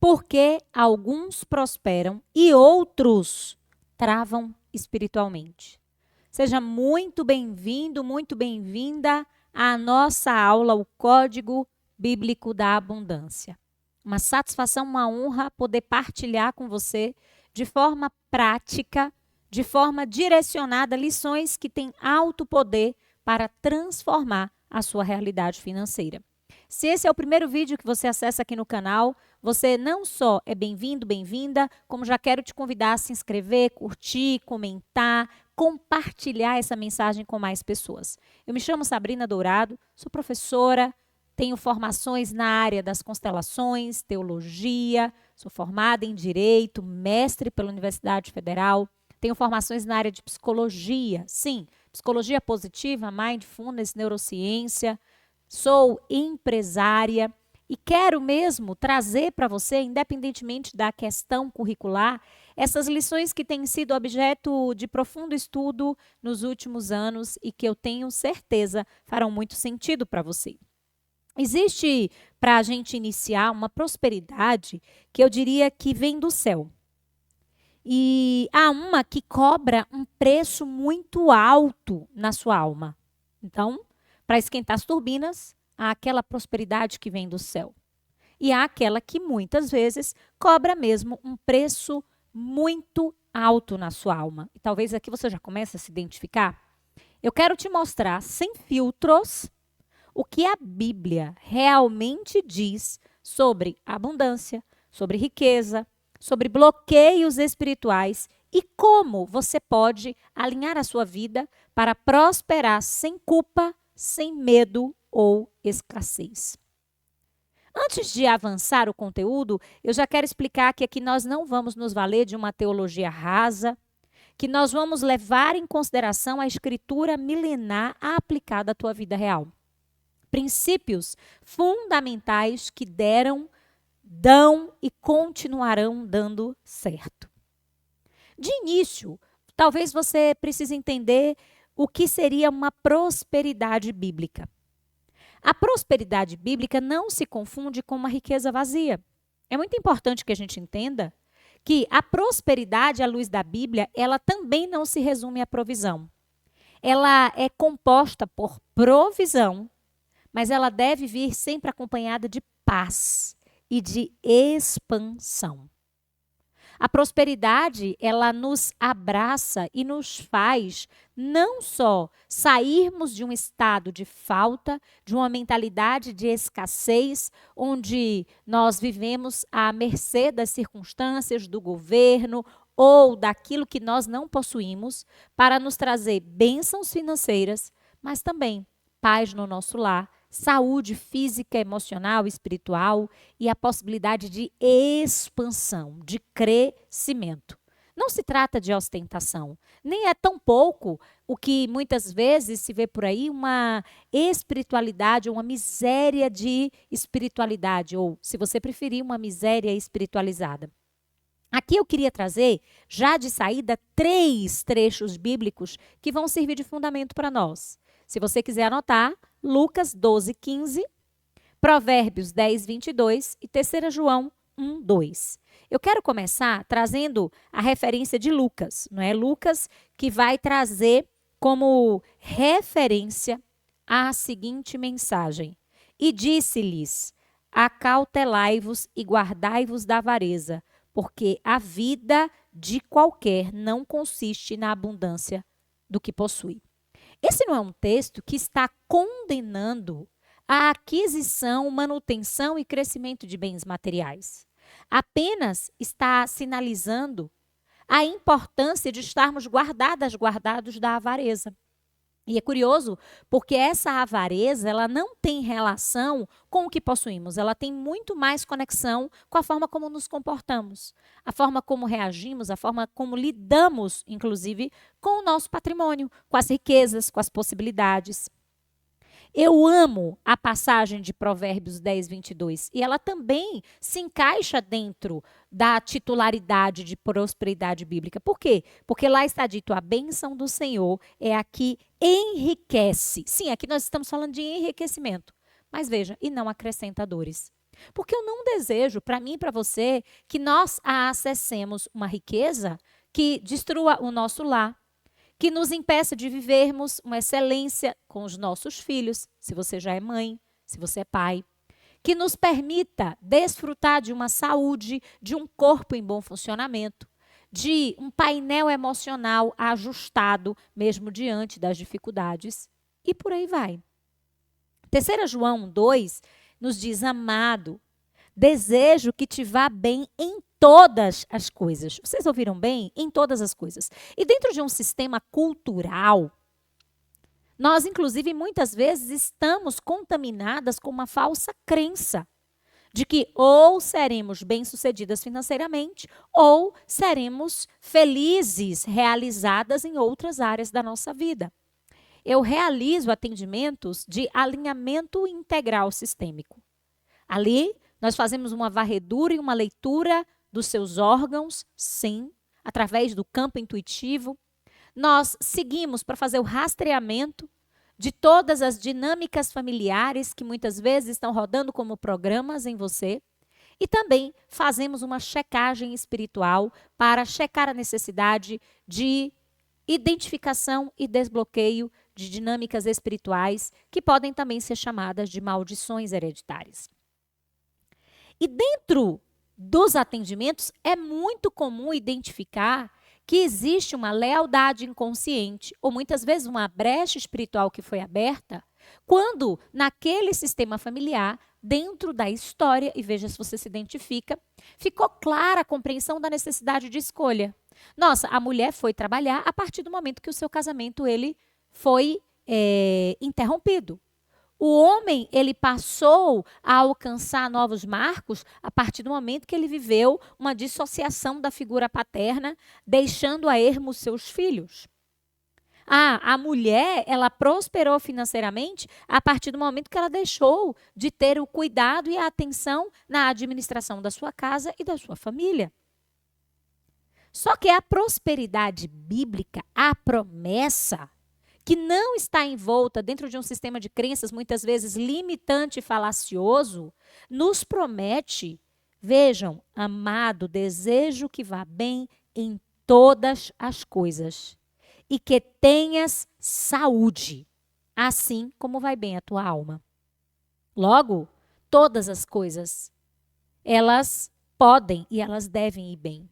Porque alguns prosperam e outros travam espiritualmente. Seja muito bem-vindo, muito bem-vinda à nossa aula, o Código Bíblico da Abundância. Uma satisfação, uma honra poder partilhar com você de forma prática, de forma direcionada, lições que têm alto poder para transformar a sua realidade financeira. Se esse é o primeiro vídeo que você acessa aqui no canal, você não só é bem-vindo, bem-vinda, como já quero te convidar a se inscrever, curtir, comentar, compartilhar essa mensagem com mais pessoas. Eu me chamo Sabrina Dourado, sou professora, tenho formações na área das constelações, teologia, sou formada em Direito, mestre pela Universidade Federal, tenho formações na área de psicologia, sim, psicologia positiva, mindfulness, neurociência, sou empresária e quero mesmo trazer para você, independentemente da questão curricular, essas lições que têm sido objeto de profundo estudo nos últimos anos e que eu tenho certeza farão muito sentido para você. Existe, para a gente iniciar, uma prosperidade que eu diria que vem do céu. E há uma que cobra um preço muito alto na sua alma. Então, para esquentar as turbinas, há aquela prosperidade que vem do céu. E há aquela que muitas vezes cobra mesmo um preço muito alto na sua alma. E talvez aqui você já comece a se identificar. Eu quero te mostrar, sem filtros, o que a Bíblia realmente diz sobre abundância, sobre riqueza, sobre bloqueios espirituais e como você pode alinhar a sua vida para prosperar sem culpa, sem medo ou escassez. Antes de avançar o conteúdo, eu já quero explicar que aqui nós não vamos nos valer de uma teologia rasa, que nós vamos levar em consideração a escritura milenar aplicada à tua vida real. Princípios fundamentais que deram, dão e continuarão dando certo. De início, talvez você precise entender o que seria uma prosperidade bíblica. A prosperidade bíblica não se confunde com uma riqueza vazia. É muito importante que a gente entenda que a prosperidade à luz da Bíblia, ela também não se resume à provisão. Ela é composta por provisão, mas ela deve vir sempre acompanhada de paz e de expansão. A prosperidade, ela nos abraça e nos faz não só sairmos de um estado de falta, de uma mentalidade de escassez, onde nós vivemos à mercê das circunstâncias, do governo ou daquilo que nós não possuímos, para nos trazer bênçãos financeiras, mas também paz no nosso lar, saúde física, emocional, espiritual e a possibilidade de expansão, de crescimento. Não se trata de ostentação, nem é tão pouco o que muitas vezes se vê por aí, uma espiritualidade, uma miséria de espiritualidade, ou, se você preferir, uma miséria espiritualizada. Aqui eu queria trazer, já de saída, 3 trechos bíblicos que vão servir de fundamento para nós. Se você quiser anotar, Lucas 12, 15, Provérbios 10, 22 e 3 João 1, 2. Eu quero começar trazendo a referência de Lucas, não é? Lucas que vai trazer como referência a seguinte mensagem. E disse-lhes, acautelai-vos e guardai-vos da avareza, porque a vida de qualquer não consiste na abundância do que possui. Esse não é um texto que está condenando a aquisição, manutenção e crescimento de bens materiais. Apenas está sinalizando a importância de estarmos guardados da avareza. E é curioso, porque essa avareza, ela não tem relação com o que possuímos, ela tem muito mais conexão com a forma como nos comportamos, a forma como reagimos, a forma como lidamos, inclusive, com o nosso patrimônio, com as riquezas, com as possibilidades. Eu amo a passagem de Provérbios 10, 22, e ela também se encaixa dentro da titularidade de prosperidade bíblica. Por quê? Porque lá está dito, a bênção do Senhor é a que enriquece. Sim, aqui nós estamos falando de enriquecimento, mas veja, e não acrescenta dores. Porque eu não desejo, para mim e para você, que nós acessemos uma riqueza que destrua o nosso lar, que nos impeça de vivermos uma excelência com os nossos filhos, se você já é mãe, se você é pai, que nos permita desfrutar de uma saúde, de um corpo em bom funcionamento, de um painel emocional ajustado, mesmo diante das dificuldades, e por aí vai. 3 João 2 nos diz: amado, desejo que te vá bem em todas as coisas. Vocês ouviram bem? Em todas as coisas. E dentro de um sistema cultural, nós, inclusive, muitas vezes estamos contaminadas com uma falsa crença de que ou seremos bem-sucedidas financeiramente ou seremos felizes, realizadas em outras áreas da nossa vida. Eu realizo atendimentos de alinhamento integral sistêmico. Ali, nós fazemos uma varredura e uma leitura dos seus órgãos, sim, através do campo intuitivo. Nós seguimos para fazer o rastreamento de todas as dinâmicas familiares que muitas vezes estão rodando como programas em você. E também fazemos uma checagem espiritual para checar a necessidade de identificação e desbloqueio de dinâmicas espirituais que podem também ser chamadas de maldições hereditárias. E dentro dos atendimentos é muito comum identificar que existe uma lealdade inconsciente ou muitas vezes uma brecha espiritual que foi aberta quando naquele sistema familiar, dentro da história, e veja se você se identifica, ficou clara a compreensão da necessidade de escolha. Nossa, a mulher foi trabalhar a partir do momento que o seu casamento ele foi interrompido. O homem, ele passou a alcançar novos marcos a partir do momento que ele viveu uma dissociação da figura paterna, deixando a ermo seus filhos. A mulher, ela prosperou financeiramente a partir do momento que ela deixou de ter o cuidado e a atenção na administração da sua casa e da sua família. Só que a prosperidade bíblica, a promessa, que não está envolta dentro de um sistema de crenças, muitas vezes limitante e falacioso, nos promete, vejam, amado, desejo que vá bem em todas as coisas e que tenhas saúde, assim como vai bem a tua alma. Logo, todas as coisas, elas podem e elas devem ir bem.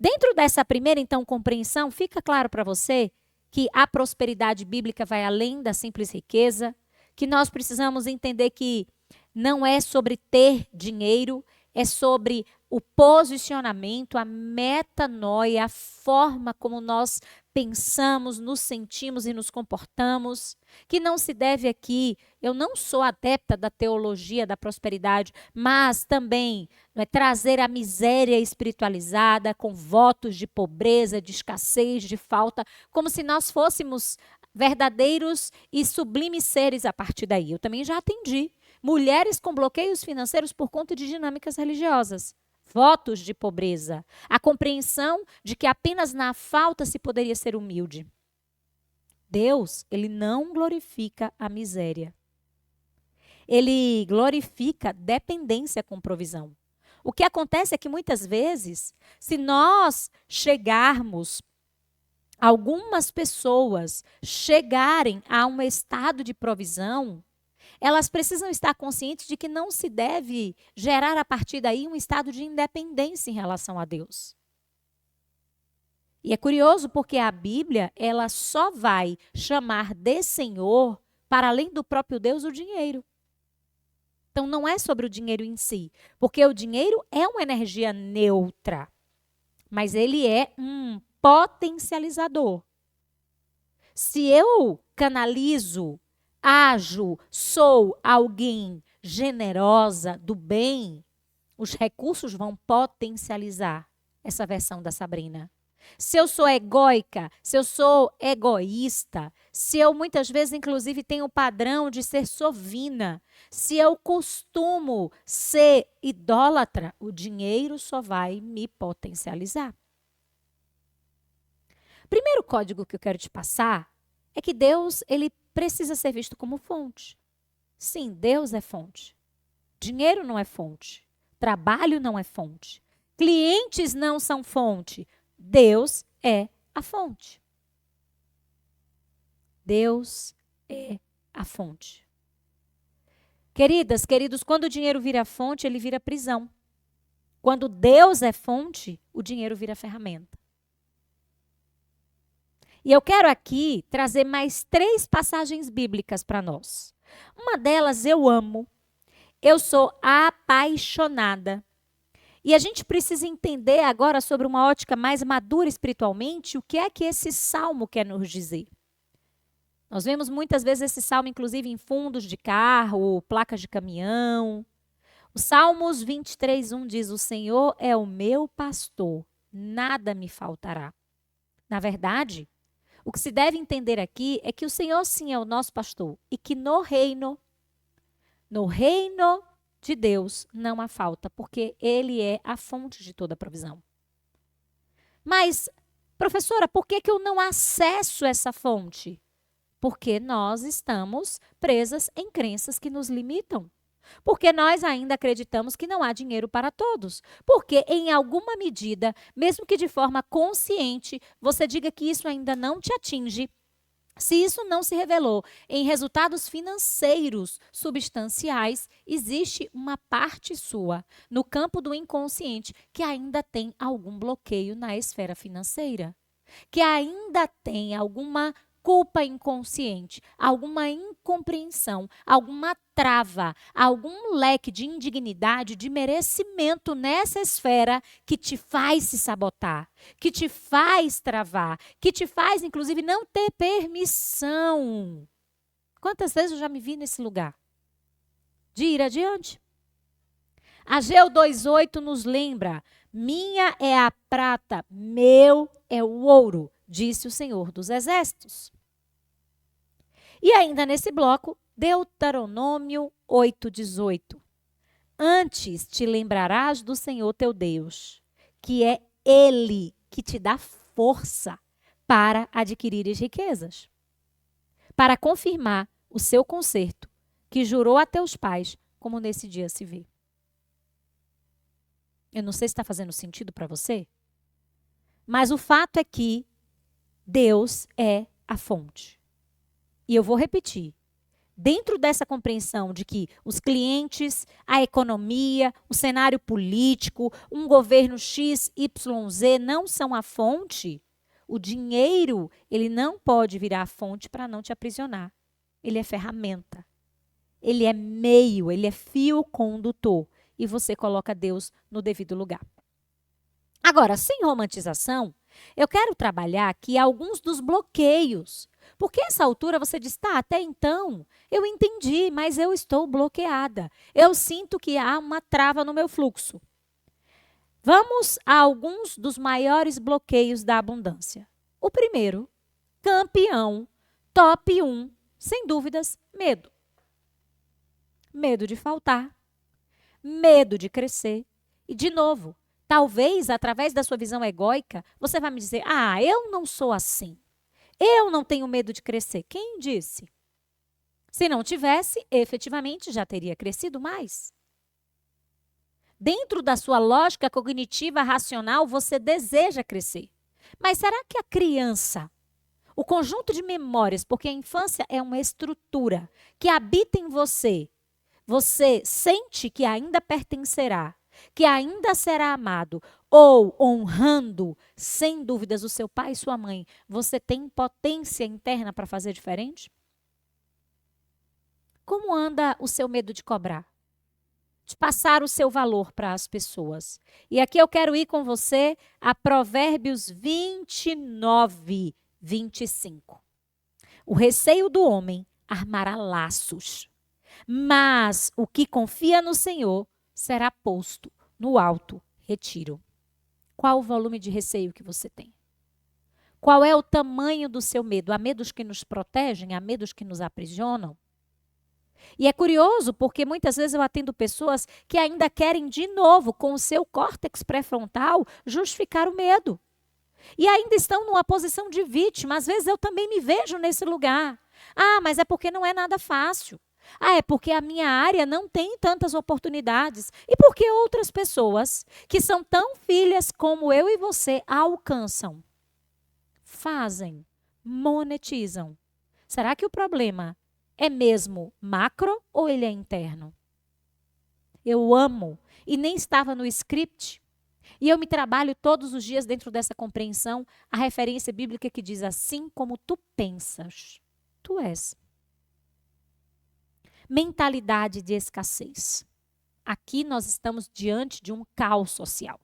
Dentro dessa primeira, então, compreensão, fica claro para você que a prosperidade bíblica vai além da simples riqueza, que nós precisamos entender que não é sobre ter dinheiro, é sobre o posicionamento, a metanoia, a forma como nós pensamos, nos sentimos e nos comportamos, que não se deve aqui, eu não sou adepta da teologia da prosperidade, mas também trazer a miséria espiritualizada com votos de pobreza, de escassez, de falta, como se nós fôssemos verdadeiros e sublimes seres a partir daí. Eu também já atendi mulheres com bloqueios financeiros por conta de dinâmicas religiosas. Votos de pobreza. A compreensão de que apenas na falta se poderia ser humilde. Deus, ele não glorifica a miséria. Ele glorifica dependência com provisão. O que acontece é que muitas vezes, se nós chegarmos, algumas pessoas chegarem a um estado de provisão, elas precisam estar conscientes de que não se deve gerar a partir daí um estado de independência em relação a Deus. E é curioso porque a Bíblia, ela só vai chamar de Senhor, para além do próprio Deus, o dinheiro. Então não é sobre o dinheiro em si, porque o dinheiro é uma energia neutra, mas ele é um potencializador. Se eu canalizo, ajo, sou alguém generosa, do bem, os recursos vão potencializar essa versão da Sabrina. Se eu sou egóica, se eu sou egoísta, se eu muitas vezes, inclusive, tenho o padrão de ser sovina, se eu costumo ser idólatra, o dinheiro só vai me potencializar. Primeiro código que eu quero te passar é que Deus, ele precisa ser visto como fonte. Sim, Deus é fonte. Dinheiro não é fonte. Trabalho não é fonte. Clientes não são fonte. Deus é a fonte. Deus é a fonte. Queridas, queridos, quando o dinheiro vira fonte, ele vira prisão. Quando Deus é fonte, o dinheiro vira ferramenta. E eu quero aqui trazer mais 3 passagens bíblicas para nós. Uma delas eu amo. Eu sou apaixonada. E a gente precisa entender agora, sobre uma ótica mais madura espiritualmente, o que é que esse salmo quer nos dizer. Nós vemos muitas vezes esse salmo, inclusive, em fundos de carro, placas de caminhão. O Salmos 23:1 diz: o Senhor é o meu pastor, nada me faltará. Na verdade, o que se deve entender aqui é que o Senhor sim é o nosso pastor e que no reino de Deus não há falta, porque Ele é a fonte de toda provisão. Mas, professora, por que eu não acesso essa fonte? Porque nós estamos presas em crenças que nos limitam. Porque nós ainda acreditamos que não há dinheiro para todos. Porque, em alguma medida, mesmo que de forma consciente, você diga que isso ainda não te atinge, se isso não se revelou em resultados financeiros substanciais, existe uma parte sua, no campo do inconsciente, que ainda tem algum bloqueio na esfera financeira. Que ainda tem alguma culpa inconsciente, alguma incompreensão, alguma trava, algum leque de indignidade, de merecimento nessa esfera que te faz se sabotar, que te faz travar, que te faz, inclusive, não ter permissão. Quantas vezes eu já me vi nesse lugar? De ir adiante. Ageu 2:8 nos lembra: minha é a prata, meu é o ouro, disse o Senhor dos Exércitos. E ainda nesse bloco, Deuteronômio 8:18. Antes te lembrarás do Senhor teu Deus, que é Ele que te dá força para adquirires riquezas, para confirmar o seu concerto, que jurou a teus pais, como nesse dia se vê. Eu não sei se está fazendo sentido para você, mas o fato é que Deus é a fonte. E eu vou repetir. Dentro dessa compreensão de que os clientes, a economia, o cenário político, um governo X, Y, Z não são a fonte, o dinheiro, ele não pode virar a fonte para não te aprisionar. Ele é ferramenta. Ele é meio, ele é fio condutor. E você coloca Deus no devido lugar. Agora, sem romantização, eu quero trabalhar aqui alguns dos bloqueios. Porque a essa altura você diz, tá, até então eu entendi, mas eu estou bloqueada. Eu sinto que há uma trava no meu fluxo. Vamos a alguns dos maiores bloqueios da abundância. O primeiro, campeão, top 1, sem dúvidas, medo. Medo de faltar, medo de crescer. E, de novo, talvez, através da sua visão egóica, você vai me dizer, eu não sou assim. Eu não tenho medo de crescer. Quem disse? Se não tivesse, efetivamente já teria crescido mais. Dentro da sua lógica cognitiva racional, você deseja crescer. Mas será que a criança, o conjunto de memórias, porque a infância é uma estrutura que habita em você, você sente que ainda pertencerá, que ainda será amado, ou honrando, sem dúvidas, o seu pai e sua mãe, você tem potência interna para fazer diferente? Como anda o seu medo de cobrar? De passar o seu valor para as pessoas? E aqui eu quero ir com você a Provérbios 29:25. O receio do homem armará laços, mas o que confia no Senhor será posto no alto retiro. Qual o volume de receio que você tem? Qual é o tamanho do seu medo? Há medos que nos protegem? Há medos que nos aprisionam? E é curioso porque muitas vezes eu atendo pessoas que ainda querem de novo, com o seu córtex pré-frontal, justificar o medo. E ainda estão numa posição de vítima. Às vezes eu também me vejo nesse lugar. Mas é porque não é nada fácil. Ah, é porque a minha área não tem tantas oportunidades. E porque outras pessoas, que são tão filhas como eu e você, alcançam, fazem, monetizam. Será que o problema é mesmo macro ou ele é interno? Eu amo, e nem estava no script, e eu me trabalho todos os dias dentro dessa compreensão, a referência bíblica que diz assim como tu pensas, tu és. Mentalidade de escassez. Aqui nós estamos diante de um caos social.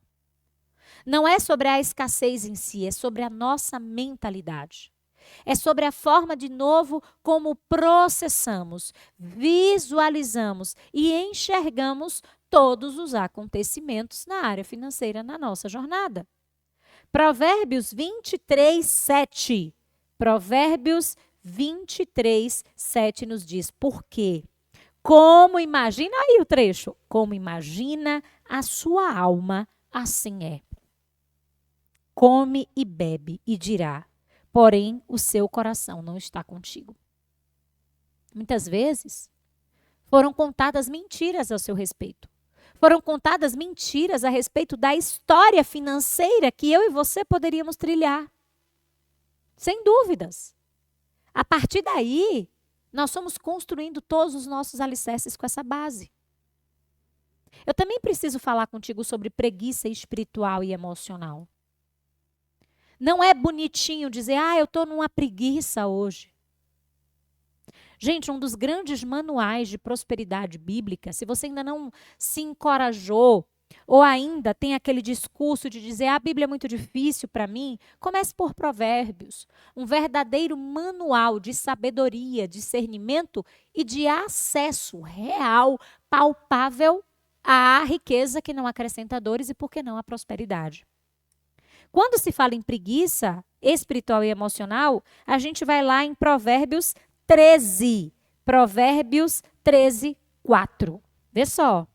Não é sobre a escassez em si, é sobre a nossa mentalidade. É sobre a forma, de novo, como processamos, visualizamos e enxergamos todos os acontecimentos na área financeira na nossa jornada. Provérbios 23, 7. Provérbios 23, 7 nos diz: por quê? Como imagina aí o trecho, como imagina a sua alma, assim é. Come e bebe e dirá, porém o seu coração não está contigo. Muitas vezes foram contadas mentiras ao seu respeito. Foram contadas mentiras a respeito da história financeira que eu e você poderíamos trilhar. Sem dúvidas. A partir daí, nós somos construindo todos os nossos alicerces com essa base. Eu também preciso falar contigo sobre preguiça espiritual e emocional. Não é bonitinho dizer, eu estou numa preguiça hoje. Gente, um dos grandes manuais de prosperidade bíblica, se você ainda não se encorajou, ou ainda tem aquele discurso de dizer, a Bíblia é muito difícil para mim, comece por Provérbios. Um verdadeiro manual de sabedoria, discernimento e de acesso real, palpável à riqueza que não acrescenta dores e, por que não, à prosperidade. Quando se fala em preguiça espiritual e emocional, a gente vai lá em Provérbios 13. Provérbios 13, 4. Vê só.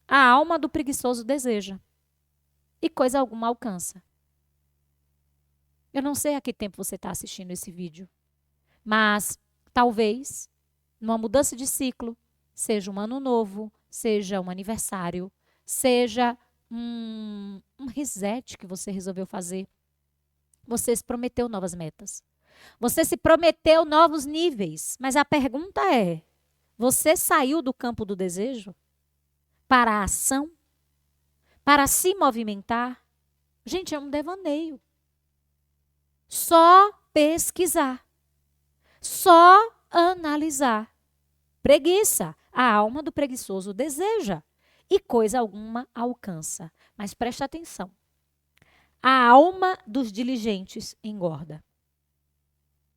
A alma do preguiçoso deseja, e coisa alguma alcança. Eu não sei a que tempo você está assistindo esse vídeo, mas talvez, numa mudança de ciclo, seja um ano novo, seja um aniversário, seja um reset que você resolveu fazer. Você se prometeu novas metas. Você se prometeu novos níveis. Mas a pergunta é, você saiu do campo do desejo para a ação? Para se movimentar? Gente, é um devaneio. Só pesquisar. Só analisar. Preguiça. A alma do preguiçoso deseja e coisa alguma alcança. Mas preste atenção. A alma dos diligentes engorda.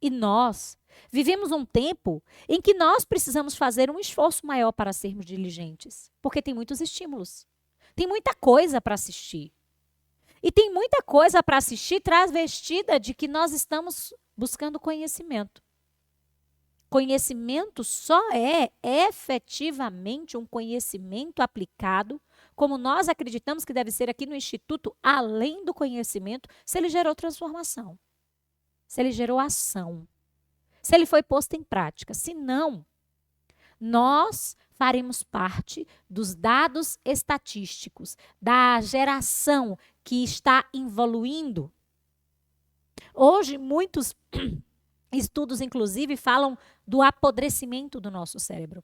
E nós vivemos um tempo em que nós precisamos fazer um esforço maior para sermos diligentes. Porque tem muitos estímulos. Tem muita coisa para assistir. E tem muita coisa para assistir travestida de que nós estamos buscando conhecimento. Conhecimento só é efetivamente um conhecimento aplicado, como nós acreditamos que deve ser aqui no Instituto, além do conhecimento, se ele gerou transformação, se ele gerou ação, se ele foi posto em prática. Se não, nós faremos parte dos dados estatísticos, da geração que está evoluindo. Hoje, muitos estudos, inclusive, falam do apodrecimento do nosso cérebro.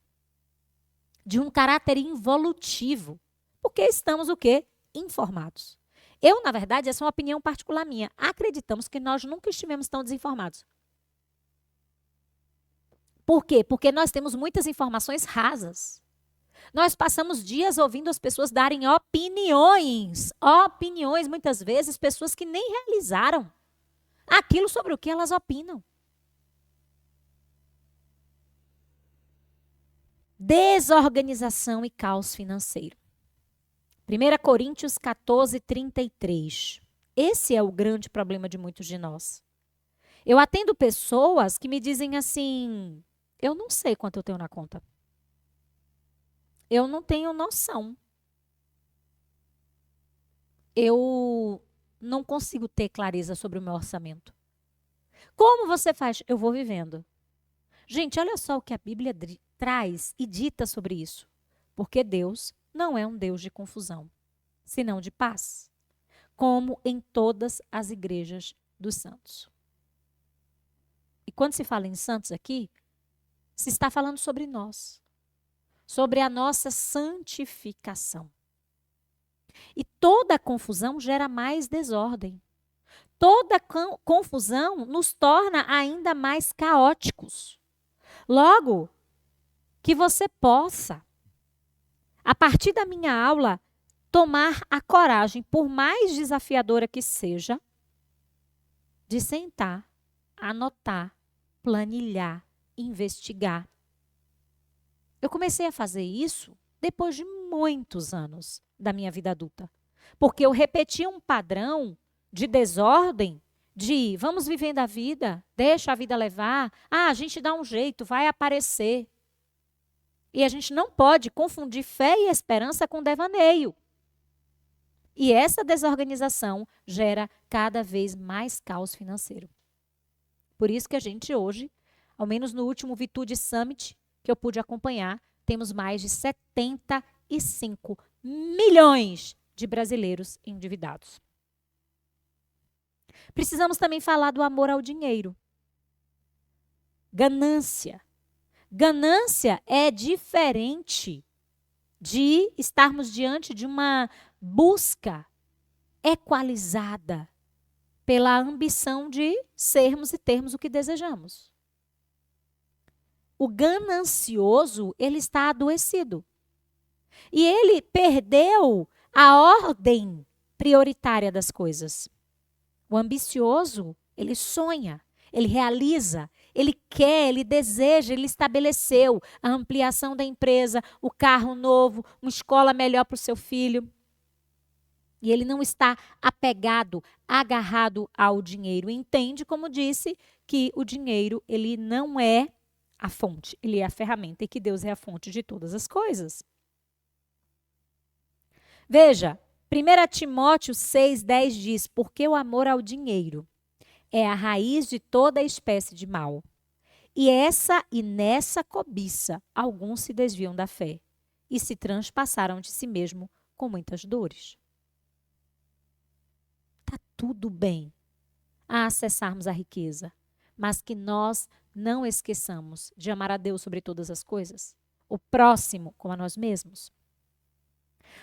De um caráter involutivo. Porque estamos o quê? Informados. Eu, na verdade, essa é uma opinião particular minha. Acreditamos que nós nunca estivemos tão desinformados. Por quê? Porque nós temos muitas informações rasas. Nós passamos dias ouvindo as pessoas darem opiniões. Opiniões, muitas vezes, pessoas que nem realizaram aquilo sobre o que elas opinam. Desorganização e caos financeiro. 1 Coríntios 14, 33. Esse é o grande problema de muitos de nós. Eu atendo pessoas que me dizem assim, eu não sei quanto eu tenho na conta. Eu não tenho noção. Eu não consigo ter clareza sobre o meu orçamento. Como você faz? Eu vou vivendo. Gente, olha só o que a Bíblia traz e dita sobre isso. Porque Deus não é um Deus de confusão, senão de paz, como em todas as igrejas dos santos. E quando se fala em santos aqui, se está falando sobre nós, sobre a nossa santificação. E toda confusão gera mais desordem. Toda confusão nos torna ainda mais caóticos. Logo, que você possa, a partir da minha aula, tomar a coragem, por mais desafiadora que seja, de sentar, anotar, planilhar, investigar. Eu comecei a fazer isso depois de muitos anos da minha vida adulta. Porque eu repetia um padrão de desordem, de vamos vivendo a vida, deixa a vida levar, a gente dá um jeito, vai aparecer. E a gente não pode confundir fé e esperança com devaneio. E essa desorganização gera cada vez mais caos financeiro. Por isso que a gente hoje, ao menos no último Vitude Summit, que eu pude acompanhar, temos mais de 75 milhões de brasileiros endividados. Precisamos também falar do amor ao dinheiro. Ganância. Ganância é diferente de estarmos diante de uma busca equalizada pela ambição de sermos e termos o que desejamos. O ganancioso, ele está adoecido. E ele perdeu a ordem prioritária das coisas. O ambicioso, ele sonha, ele realiza, ele quer, ele deseja, ele estabeleceu a ampliação da empresa, o carro novo, uma escola melhor para o seu filho. E ele não está apegado, agarrado ao dinheiro. Entende, como disse, que o dinheiro ele não é a fonte, ele é a ferramenta e que Deus é a fonte de todas as coisas. Veja, 1 Timóteo 6,10 diz, porque o amor ao dinheiro é a raiz de toda espécie de mal. E nessa cobiça, alguns se desviam da fé e se transpassaram de si mesmo com muitas dores. Está tudo bem a acessarmos a riqueza, mas que nós não esqueçamos de amar a Deus sobre todas as coisas, o próximo como a nós mesmos.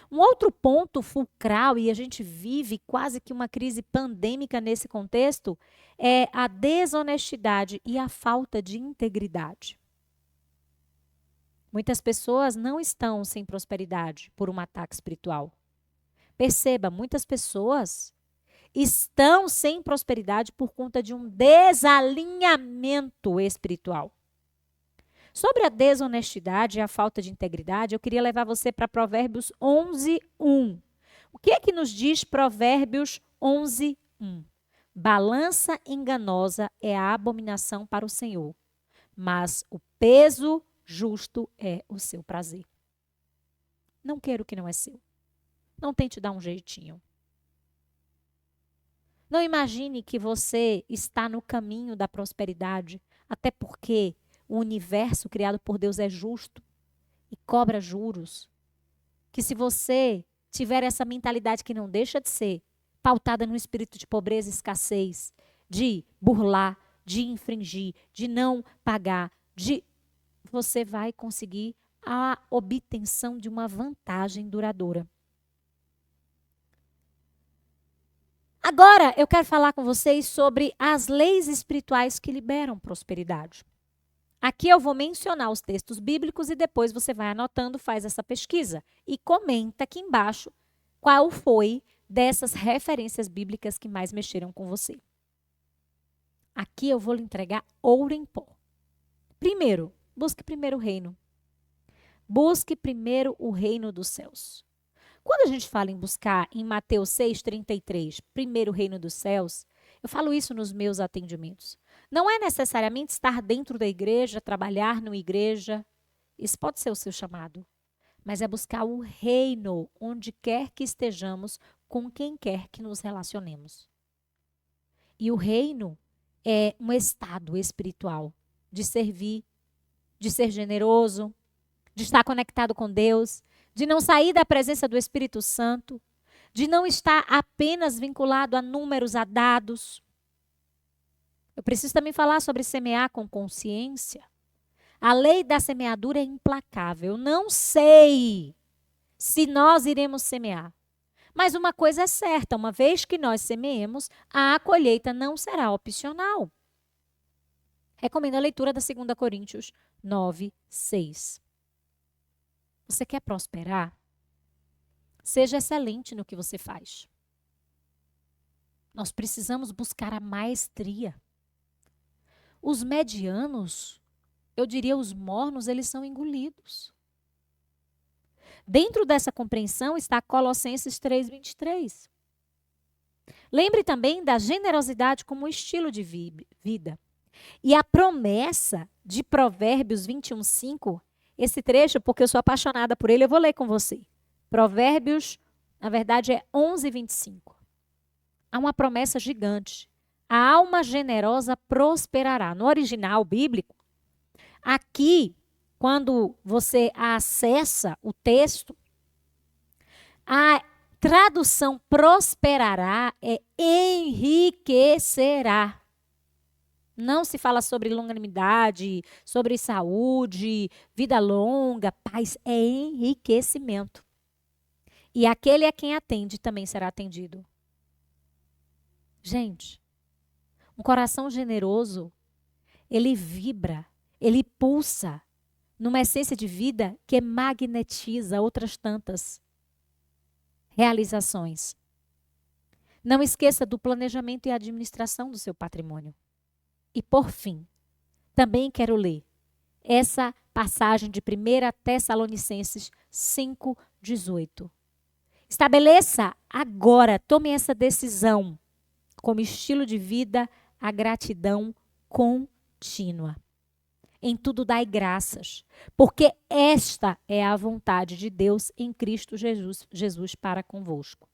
Um outro ponto fulcral, e a gente vive quase que uma crise pandêmica nesse contexto, é a desonestidade e a falta de integridade. Muitas pessoas não estão sem prosperidade por um ataque espiritual. Perceba, muitas pessoas estão sem prosperidade por conta de um desalinhamento espiritual. Sobre a desonestidade e a falta de integridade, eu queria levar você para Provérbios 11:1. O que é que nos diz Provérbios 11:1? Balança enganosa é a abominação para o Senhor, mas o peso justo é o seu prazer. Não quero o que não é seu. Não tente dar um jeitinho. Não imagine que você está no caminho da prosperidade, até porque o universo criado por Deus é justo e cobra juros. Que se você tiver essa mentalidade que não deixa de ser pautada no espírito de pobreza e escassez, de burlar, de infringir, de não pagar, você vai conseguir a obtenção de uma vantagem duradoura. Agora, eu quero falar com vocês sobre as leis espirituais que liberam prosperidade. Aqui eu vou mencionar os textos bíblicos e depois você vai anotando, faz essa pesquisa e comenta aqui embaixo qual foi dessas referências bíblicas que mais mexeram com você. Aqui eu vou lhe entregar ouro em pó. Primeiro, busque primeiro o reino. Busque primeiro o reino dos céus. Quando a gente fala em buscar em Mateus 6,33, primeiro o reino dos céus, eu falo isso nos meus atendimentos. Não é necessariamente estar dentro da igreja, trabalhar numa igreja. Isso pode ser o seu chamado. Mas é buscar o reino onde quer que estejamos, com quem quer que nos relacionemos. E o reino é um estado espiritual de servir, de ser generoso, de estar conectado com Deus, de não sair da presença do Espírito Santo, de não estar apenas vinculado a números, a dados. Eu preciso também falar sobre semear com consciência. A lei da semeadura é implacável. Eu não sei se nós iremos semear. Mas uma coisa é certa, uma vez que nós semeemos, a colheita não será opcional. Recomendo a leitura da 2 Coríntios 9, 6. Você quer prosperar? Seja excelente no que você faz. Nós precisamos buscar a maestria. Os medianos, eu diria os mornos, eles são engolidos. Dentro dessa compreensão está Colossenses 3:23. Lembre também da generosidade como estilo de vida. E a promessa de Provérbios 21:5, esse trecho, porque eu sou apaixonada por ele, eu vou ler com você. Provérbios, na verdade, é 11:25. Há uma promessa gigante. A alma generosa prosperará. No original bíblico, aqui, quando você acessa o texto, a tradução prosperará é enriquecerá. Não se fala sobre longanimidade, sobre saúde, vida longa, paz, é enriquecimento. E aquele a quem atende também será atendido. Gente, um coração generoso, ele vibra, ele pulsa numa essência de vida que magnetiza outras tantas realizações. Não esqueça do planejamento e administração do seu patrimônio. E por fim, também quero ler essa passagem de 1 Tessalonicenses 5:18. Estabeleça agora, tome essa decisão como estilo de vida, a gratidão contínua. Em tudo dai graças, porque esta é a vontade de Deus em Cristo Jesus para convosco.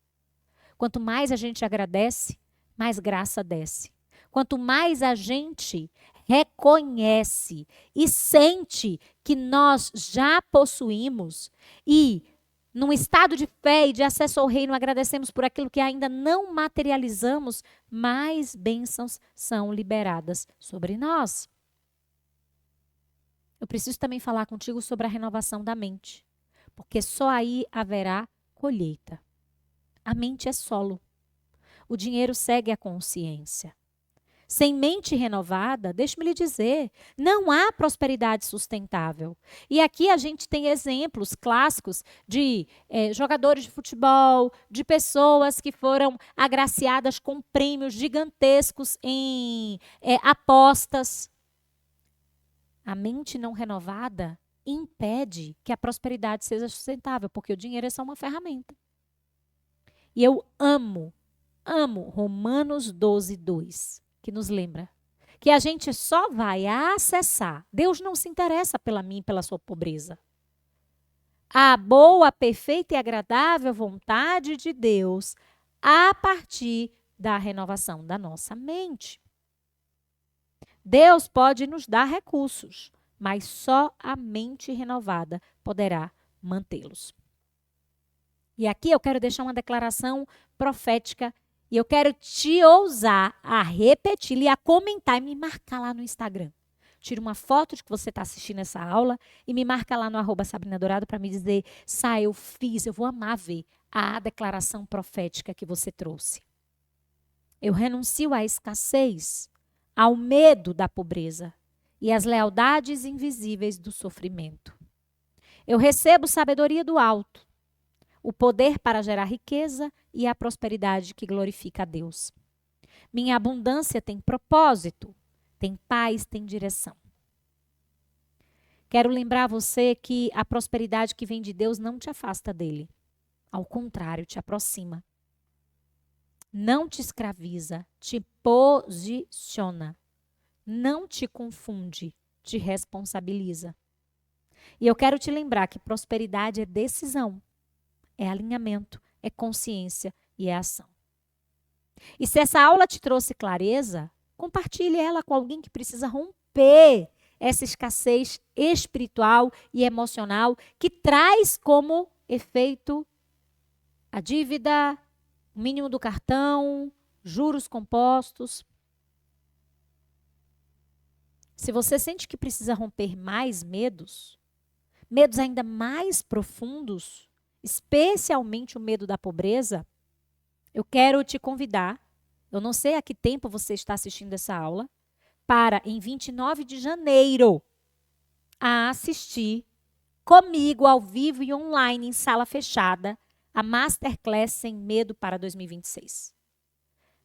Quanto mais a gente agradece, mais graça desce. Quanto mais a gente reconhece e sente que nós já possuímos e, num estado de fé e de acesso ao reino, agradecemos por aquilo que ainda não materializamos, mais bênçãos são liberadas sobre nós. Eu preciso também falar contigo sobre a renovação da mente, porque só aí haverá colheita. A mente é solo. O dinheiro segue a consciência. Sem mente renovada, deixe-me lhe dizer, não há prosperidade sustentável. E aqui a gente tem exemplos clássicos de jogadores de futebol, de pessoas que foram agraciadas com prêmios gigantescos em apostas. A mente não renovada impede que a prosperidade seja sustentável, porque o dinheiro é só uma ferramenta. E eu amo Romanos 12:2. Que nos lembra que a gente só vai acessar. Deus não se interessa pela minha e pela sua pobreza. A boa, perfeita e agradável vontade de Deus a partir da renovação da nossa mente. Deus pode nos dar recursos, mas só a mente renovada poderá mantê-los. E aqui eu quero deixar uma declaração profética. E eu quero te ousar a repetir e a comentar e me marcar lá no Instagram. Tira uma foto de que você está assistindo essa aula e me marca lá no @SabrinaDourado para me dizer, eu fiz, eu vou amar ver a declaração profética que você trouxe. Eu renuncio à escassez, ao medo da pobreza e às lealdades invisíveis do sofrimento. Eu recebo sabedoria do alto, o poder para gerar riqueza e a prosperidade que glorifica a Deus. Minha abundância tem propósito, tem paz, tem direção. Quero lembrar você que a prosperidade que vem de Deus não te afasta dele. Ao contrário, te aproxima. Não te escraviza, te posiciona. Não te confunde, te responsabiliza. E eu quero te lembrar que prosperidade é decisão. É alinhamento, é consciência e é ação. E se essa aula te trouxe clareza, compartilhe ela com alguém que precisa romper essa escassez espiritual e emocional que traz como efeito a dívida, o mínimo do cartão, juros compostos. Se você sente que precisa romper mais medos, medos ainda mais profundos, especialmente o medo da pobreza, eu quero te convidar, eu não sei a que tempo você está assistindo essa aula, para em 29 de janeiro a assistir comigo ao vivo e online em sala fechada a Masterclass Sem Medo para 2026.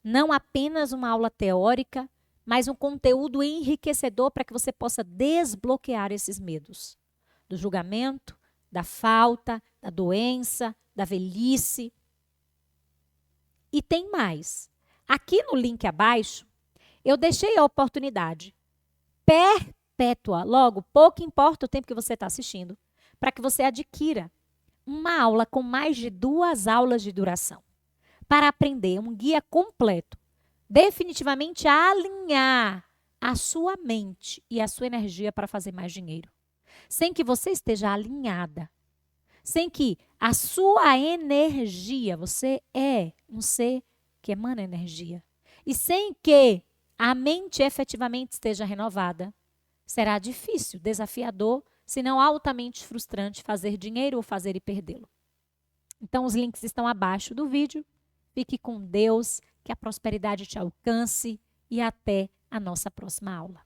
Não apenas uma aula teórica, mas um conteúdo enriquecedor para que você possa desbloquear esses medos. Do julgamento, da falta, da doença, da velhice. E tem mais. Aqui no link abaixo, eu deixei a oportunidade perpétua, logo, pouco importa o tempo que você está assistindo, para que você adquira uma aula com mais de 2 aulas de duração, para aprender um guia completo, definitivamente a alinhar a sua mente e a sua energia para fazer mais dinheiro. Sem que você esteja alinhada, sem que a sua energia, você é um ser que emana energia, e sem que a mente efetivamente esteja renovada, será difícil, desafiador, se não altamente frustrante fazer dinheiro ou fazer e perdê-lo. Então, os links estão abaixo do vídeo. Fique com Deus, que a prosperidade te alcance e até a nossa próxima aula.